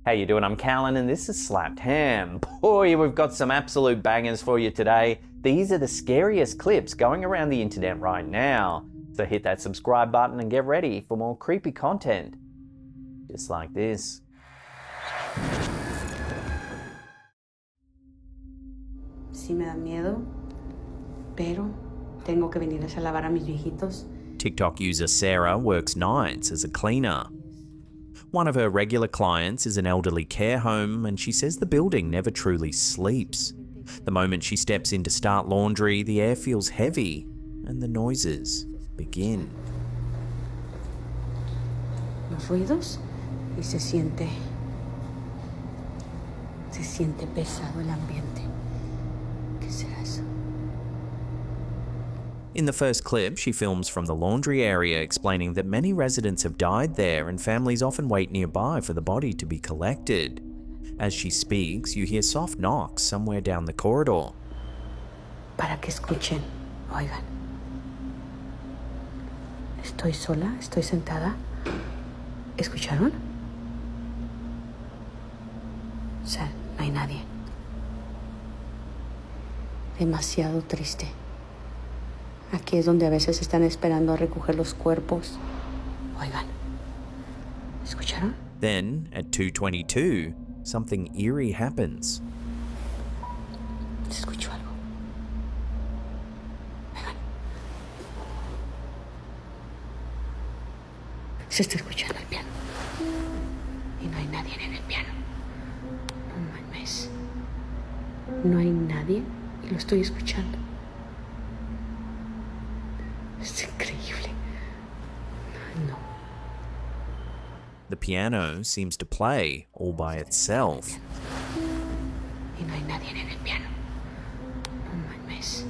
How you doing? I'm Callan and this is Slapped Ham. Boy, we've got some absolute bangers for you today. These are the scariest clips going around the internet right now. So hit that subscribe button and get ready for more creepy content. Just like this. Sí me da miedo, pero tengo que venirles a lavar a mis viejitos. TikTok user Sarah works nights as a cleaner. One of her regular clients is an elderly care home and she says the building never truly sleeps. The moment she steps in to start laundry, the air feels heavy and the noises begin. Los ruidos y se siente pesado el ambiente. ¿Qué será eso? In the first clip, she films from the laundry area, explaining that many residents have died there and families often wait nearby for the body to be collected. As she speaks, you hear soft knocks somewhere down the corridor. Para que escuchen, oigan. Estoy sola, estoy sentada. ¿Escucharon? O sea, no hay nadie. Demasiado triste. Aquí es donde a veces están esperando a recoger los cuerpos. Oigan, ¿escucharon? Then, at 2:22, something eerie happens. Se escuchó algo. Oigan. Se está escuchando el piano. Y no hay nadie en el piano. No mames. No hay nadie y lo estoy escuchando. Es increíble. No. The piano seems to play all by itself. Y no hay nadie en el piano. No mames.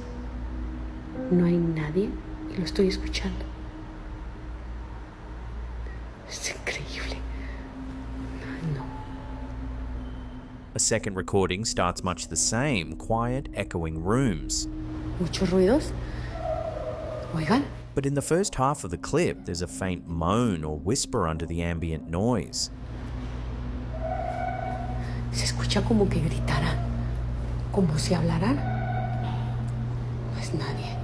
No hay nadie y lo estoy escuchando. Es increíble. No. A second recording starts much the same, quiet, echoing rooms. ¿Muchos ruidos? Oigan. But in the first half of the clip, there's a faint moan or whisper under the ambient noise. Se escucha como que gritaran, como si hablaran. No es nadie.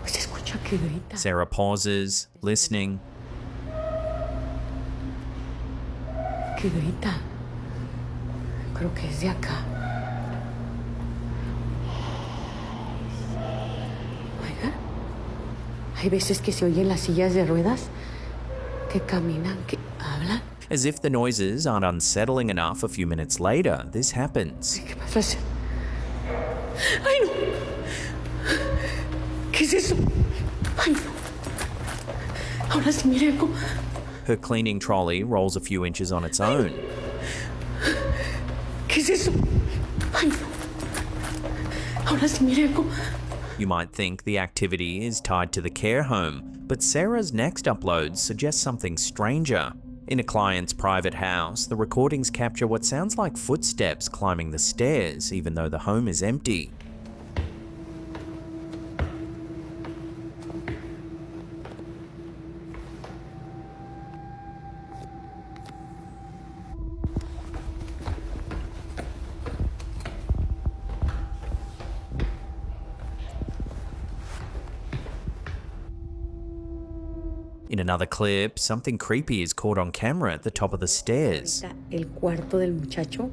Se escucha que grita. Sarah pauses, listening. Que grita. Creo que es de acá. Oiga, hay veces que se oyen las sillas de ruedas que caminan, que hablan. As if the noises aren't unsettling enough, a few minutes later, this happens. ¿Qué pasa? ¡Ay, no! ¿Qué es eso? ¡Ay, no! Ahora sí, mire algo. Her cleaning trolley rolls a few inches on its own. ¿Qué es eso? ¡Ay, no! Ahora sí, mire algo. You might think the activity is tied to the care home, but Sarah's next uploads suggest something stranger. In a client's private house, the recordings capture what sounds like footsteps climbing the stairs, even though the home is empty. In another clip, something creepy is caught on camera at the top of the stairs. El cuarto del muchacho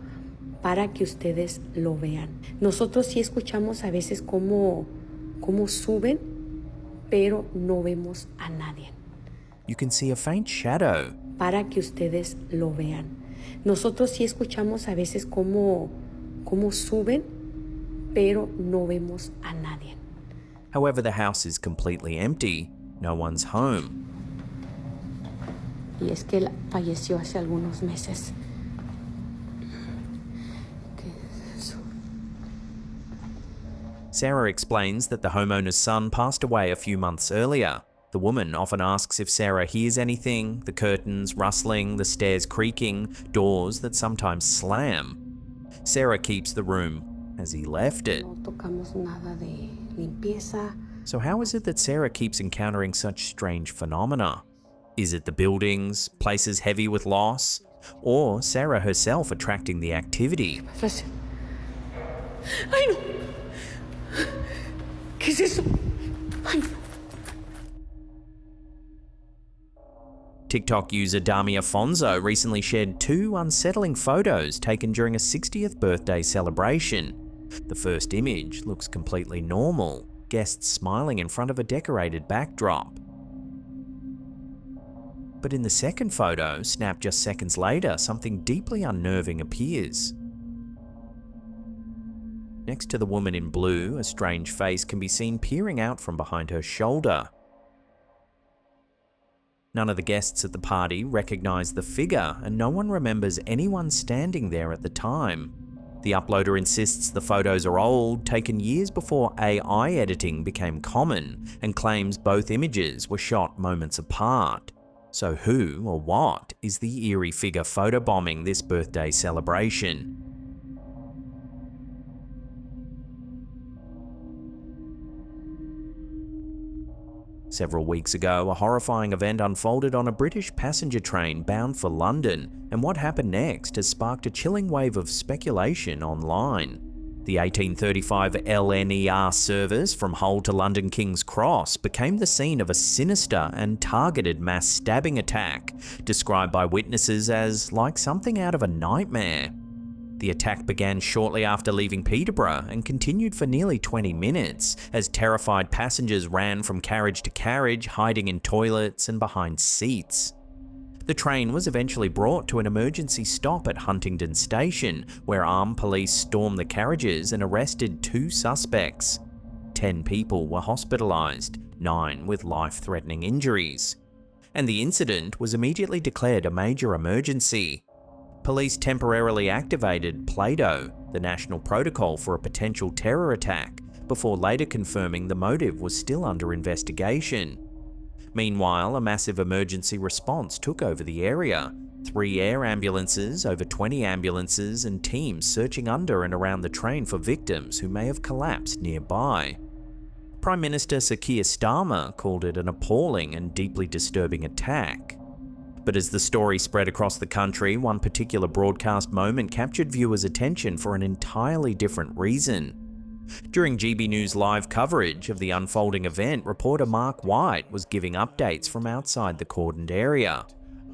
para que ustedes lo vean. Nosotros sí escuchamos a veces cómo suben, pero no vemos a nadie. You can see a faint shadow. Para que ustedes lo vean. Nosotros sí escuchamos a veces cómo suben, pero no vemos a nadie. However, the house is completely empty. No one's home. Y es que él falleció hace algunos meses. ¿Qué es eso? Sarah explains that the homeowner's son passed away a few months earlier. The woman often asks if Sarah hears anything, the curtains rustling, the stairs creaking, doors that sometimes slam. Sarah keeps the room as he left it. No tocamos nada de limpieza. So how is it that Sarah keeps encountering such strange phenomena? Is it the buildings, places heavy with loss, or Sarah herself attracting the activity? Ay, no. ¿Qué es eso? Ay, no. TikTok user Damia Fonzo recently shared 2 unsettling photos taken during a 60th birthday celebration. The first image looks completely normal, guests smiling in front of a decorated backdrop. But in the second photo, snapped just seconds later, something deeply unnerving appears. Next to the woman in blue, a strange face can be seen peering out from behind her shoulder. None of the guests at the party recognize the figure, and no one remembers anyone standing there at the time. The uploader insists the photos are old, taken years before AI editing became common, and claims both images were shot moments apart. So who or what is the eerie figure photobombing this birthday celebration? Several weeks ago, a horrifying event unfolded on a British passenger train bound for London, and what happened next has sparked a chilling wave of speculation online. The 1835 LNER service from Hull to London King's Cross became the scene of a sinister and targeted mass stabbing attack, described by witnesses as like something out of a nightmare. The attack began shortly after leaving Peterborough and continued for nearly 20 minutes, as terrified passengers ran from carriage to carriage, hiding in toilets and behind seats. The train was eventually brought to an emergency stop at Huntingdon Station, where armed police stormed the carriages and arrested 2 suspects. 10 people were hospitalised, 9 with life-threatening injuries. And the incident was immediately declared a major emergency. Police temporarily activated Play-Doh, the national protocol for a potential terror attack, before later confirming the motive was still under investigation. Meanwhile, a massive emergency response took over the area. 3 air ambulances, over 20 ambulances, and teams searching under and around the train for victims who may have collapsed nearby. Prime Minister Sir Keir Starmer called it an appalling and deeply disturbing attack. But as the story spread across the country, one particular broadcast moment captured viewers' attention for an entirely different reason. During GB News live coverage of the unfolding event, reporter Mark White was giving updates from outside the cordoned area.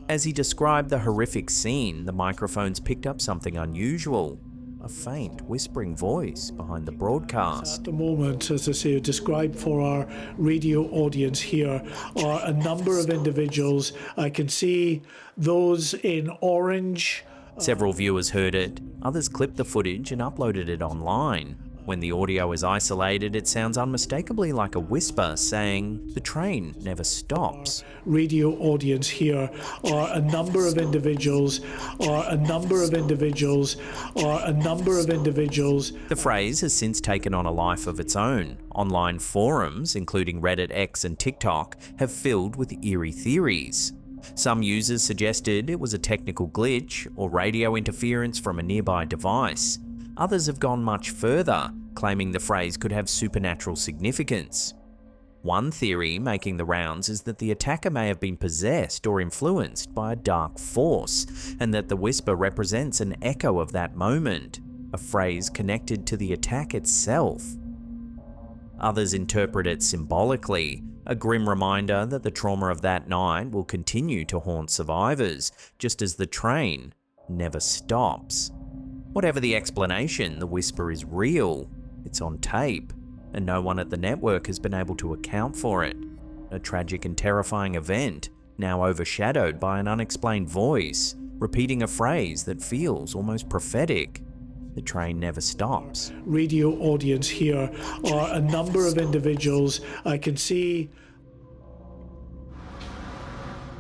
As he described the horrific scene, the microphones picked up something unusual. A faint, whispering voice behind the broadcast. At the moment, as I say, described for our radio audience here, are a number of individuals. I can see those in orange. Several viewers heard it, others clipped the footage and uploaded it online. When the audio is isolated, it sounds unmistakably like a whisper saying, "The train never stops." Radio audience here are a number of individuals, The phrase has since taken on a life of its own. Online forums, including Reddit, X and TikTok, have filled with eerie theories. Some users suggested it was a technical glitch or radio interference from a nearby device. Others have gone much further, claiming the phrase could have supernatural significance. One theory making the rounds is that the attacker may have been possessed or influenced by a dark force, and that the whisper represents an echo of that moment, a phrase connected to the attack itself. Others interpret it symbolically, a grim reminder that the trauma of that night will continue to haunt survivors, just as the train never stops. Whatever the explanation, the whisper is real, it's on tape, and no one at the network has been able to account for it. A tragic and terrifying event, now overshadowed by an unexplained voice, repeating a phrase that feels almost prophetic. The train never stops. Radio audience here are a number of individuals. I can see.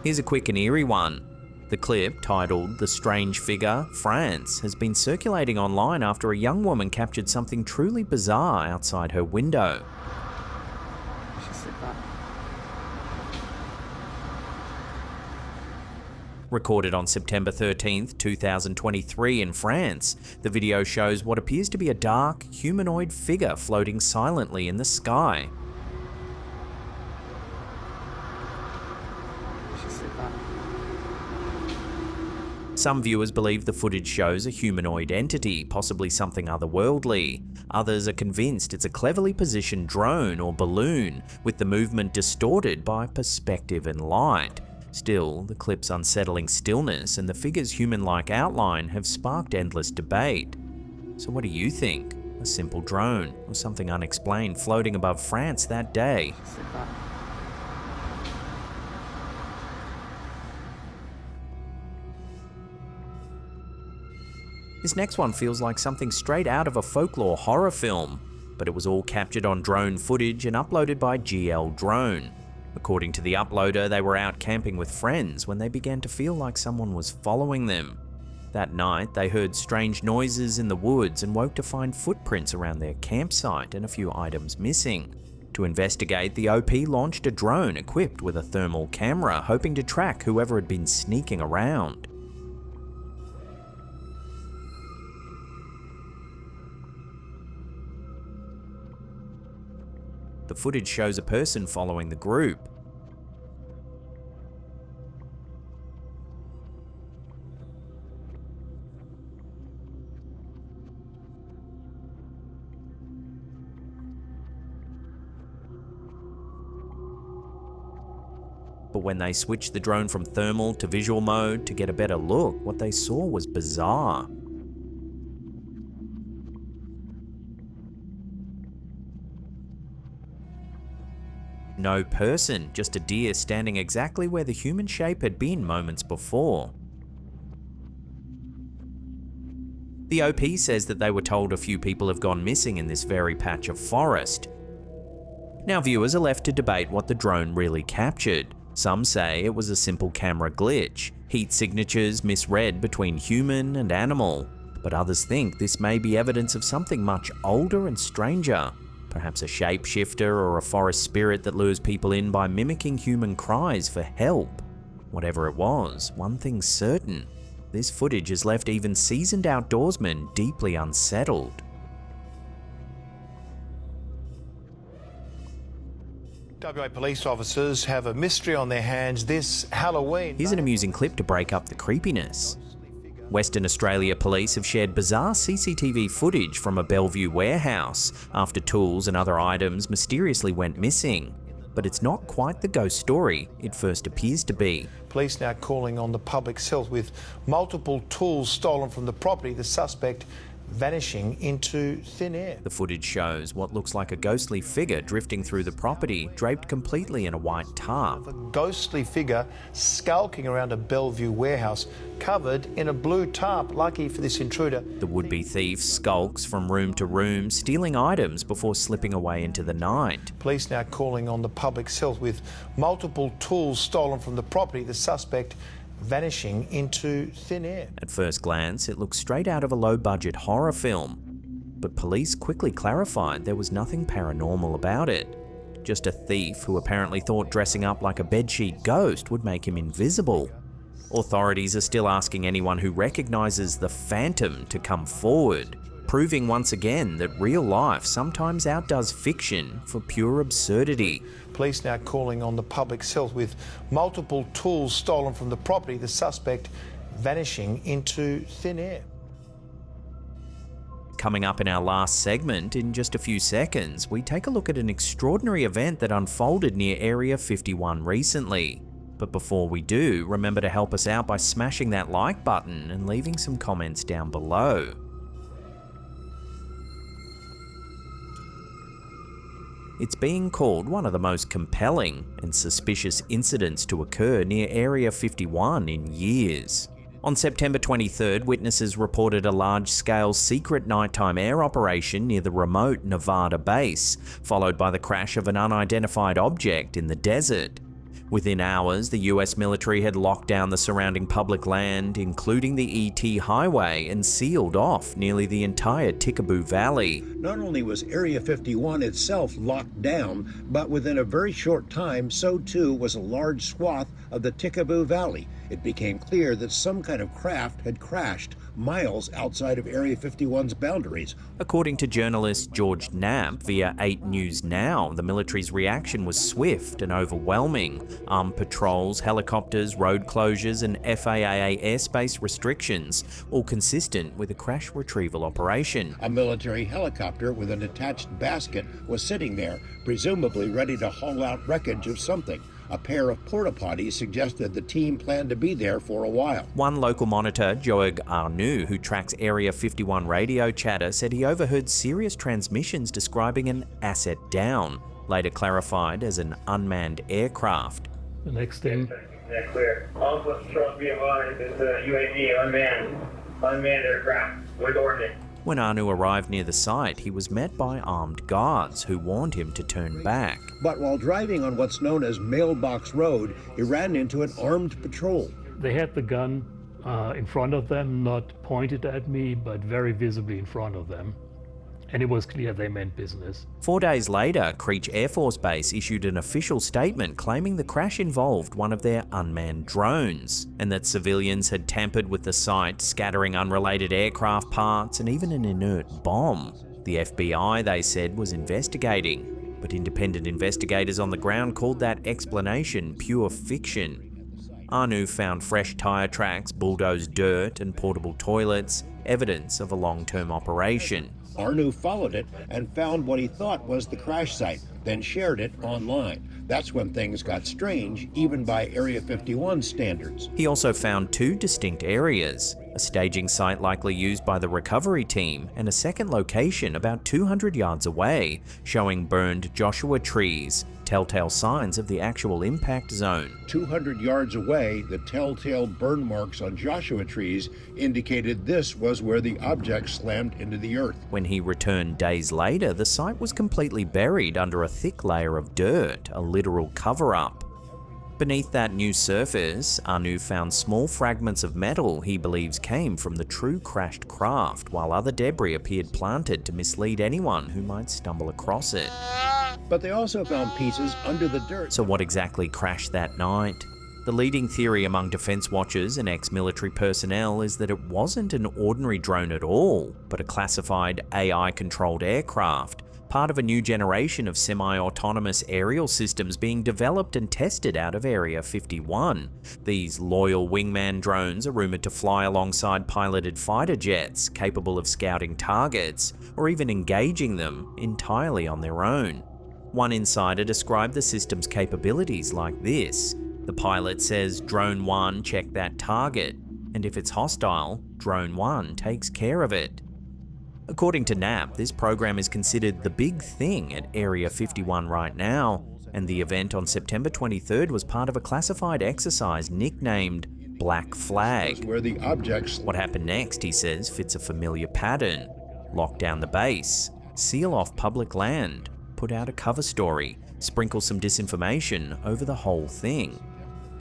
Here's a quick and eerie one. The clip, titled "The Strange Figure, France," has been circulating online after a young woman captured something truly bizarre outside her window. Recorded on September 13th, 2023 in France, the video shows what appears to be a dark, humanoid figure floating silently in the sky. Some viewers believe the footage shows a humanoid entity, possibly something otherworldly. Others are convinced it's a cleverly positioned drone or balloon, with the movement distorted by perspective and light. Still, the clip's unsettling stillness and the figure's human-like outline have sparked endless debate. So what do you think? A simple drone, or something unexplained floating above France that day? This next one feels like something straight out of a folklore horror film, but it was all captured on drone footage and uploaded by GL Drone. According to the uploader, they were out camping with friends when they began to feel like someone was following them. That night, they heard strange noises in the woods and woke to find footprints around their campsite and a few items missing. To investigate, the OP launched a drone equipped with a thermal camera, hoping to track whoever had been sneaking around. The footage shows a person following the group. But when they switched the drone from thermal to visual mode to get a better look, what they saw was bizarre. No person, just a deer standing exactly where the human shape had been moments before. The OP says that they were told a few people have gone missing in this very patch of forest. Now viewers are left to debate what the drone really captured. Some say it was a simple camera glitch, heat signatures misread between human and animal, but others think this may be evidence of something much older and stranger. Perhaps a shapeshifter or a forest spirit that lures people in by mimicking human cries for help. Whatever it was, one thing's certain. This footage has left even seasoned outdoorsmen deeply unsettled. WA police officers have a mystery on their hands this Halloween. Here's an amusing clip to break up the creepiness. Western Australia police have shared bizarre CCTV footage from a Bellevue warehouse after tools and other items mysteriously went missing. But it's not quite the ghost story it first appears to be. Police now calling on the public's help with multiple tools stolen from the property, the suspect vanishing into thin air. The footage shows what looks like a ghostly figure drifting through the property, draped completely in a white tarp. A ghostly figure skulking around a Bellevue warehouse, covered in a blue tarp. Lucky for this intruder. The would-be thief skulks from room to room, stealing items before slipping away into the night. Police now calling on the public's help with multiple tools stolen from the property, the suspect vanishing into thin air. At first glance, it looks straight out of a low-budget horror film, but police quickly clarified there was nothing paranormal about it. Just a thief who apparently thought dressing up like a bedsheet ghost would make him invisible. Authorities are still asking anyone who recognizes the phantom to come forward, proving once again that real life sometimes outdoes fiction for pure absurdity. Police now calling on the public's help with multiple tools stolen from the property, the suspect vanishing into thin air. Coming up in our last segment, in just a few seconds, we take a look at an extraordinary event that unfolded near Area 51 recently. But before we do, remember to help us out by smashing that like button and leaving some comments down below. It's being called one of the most compelling and suspicious incidents to occur near Area 51 in years. On September 23rd, witnesses reported a large-scale secret nighttime air operation near the remote Nevada base, followed by the crash of an unidentified object in the desert. Within hours, the US military had locked down the surrounding public land, including the ET highway, and sealed off nearly the entire Tikaboo Valley. Not only was Area 51 itself locked down, but within a very short time, so too was a large swath of the Tikaboo Valley. It became clear that some kind of craft had crashed miles outside of Area 51's boundaries. According to journalist George Knapp via 8 News Now, the military's reaction was swift and overwhelming. Armed patrols, helicopters, road closures and FAA airspace restrictions, all consistent with a crash retrieval operation. A military helicopter with an attached basket was sitting there, presumably ready to haul out wreckage of something. A pair of porta potties suggested the team planned to be there for a while. One local monitor, Joeg Arnu, who tracks Area 51 radio chatter, said he overheard serious transmissions describing an asset down, later clarified as an unmanned aircraft. The next thing. Yeah, clear. All patrols be advised, it's a UAV, unmanned aircraft with ordnance. When Arnu arrived near the site, he was met by armed guards who warned him to turn back. But while driving on what's known as Mailbox Road, he ran into an armed patrol. They had the gun in front of them, not pointed at me, but very visibly in front of them. And it was clear they meant business. 4 days later, Creech Air Force Base issued an official statement claiming the crash involved one of their unmanned drones, and that civilians had tampered with the site, scattering unrelated aircraft parts and even an inert bomb. The FBI, they said, was investigating, but independent investigators on the ground called that explanation pure fiction. Arnu found fresh tyre tracks, bulldozed dirt and portable toilets, evidence of a long-term operation. Arnu followed it and found what he thought was the crash site, then shared it online. That's when things got strange, even by Area 51 standards. He also found 2 distinct areas, a staging site likely used by the recovery team, and a second location about 200 yards away, showing burned Joshua trees, telltale signs of the actual impact zone. 200 yards away, the telltale burn marks on Joshua trees indicated this was where the object slammed into the earth. When he returned days later, the site was completely buried under a thick layer of dirt, a literal cover-up. Beneath that new surface, Arnu found small fragments of metal he believes came from the true crashed craft, while other debris appeared planted to mislead anyone who might stumble across it. But they also found pieces under the dirt. So what exactly crashed that night? The leading theory among defense watchers and ex-military personnel is that it wasn't an ordinary drone at all, but a classified AI-controlled aircraft, part of a new generation of semi-autonomous aerial systems being developed and tested out of Area 51. These loyal wingman drones are rumoured to fly alongside piloted fighter jets, capable of scouting targets, or even engaging them entirely on their own. One insider described the system's capabilities like this. The pilot says, "Drone 1, check that target, and if it's hostile, Drone 1 takes care of it." According to Knapp, this program is considered the big thing at Area 51 right now, and the event on September 23rd was part of a classified exercise nicknamed Black Flag. Where the objects. What happened next, he says, fits a familiar pattern. Lock down the base, seal off public land, put out a cover story, sprinkle some disinformation over the whole thing.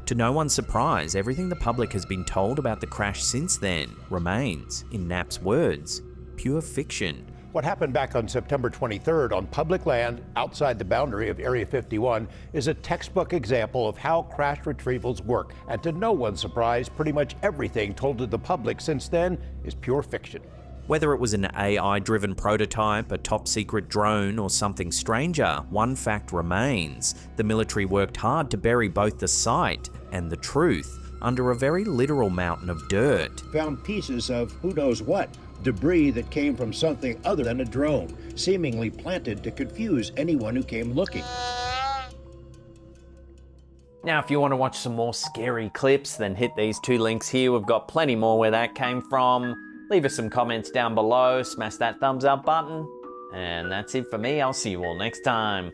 To no one's surprise, everything the public has been told about the crash since then remains, in Knapp's words, pure fiction. What happened back on September 23rd on public land outside the boundary of Area 51 is a textbook example of how crash retrievals work. And to no one's surprise, pretty much everything told to the public since then is pure fiction. Whether it was an AI-driven prototype, a top-secret drone, or something stranger, one fact remains. The military worked hard to bury both the site and the truth under a very literal mountain of dirt. Found pieces of who knows what, debris that came from something other than a drone, seemingly planted to confuse anyone who came looking. Now, if you want to watch some more scary clips, then hit these 2 links here. We've got plenty more where that came from. Leave us some comments down below, smash that thumbs up button, and that's it for me. I'll see you all next time.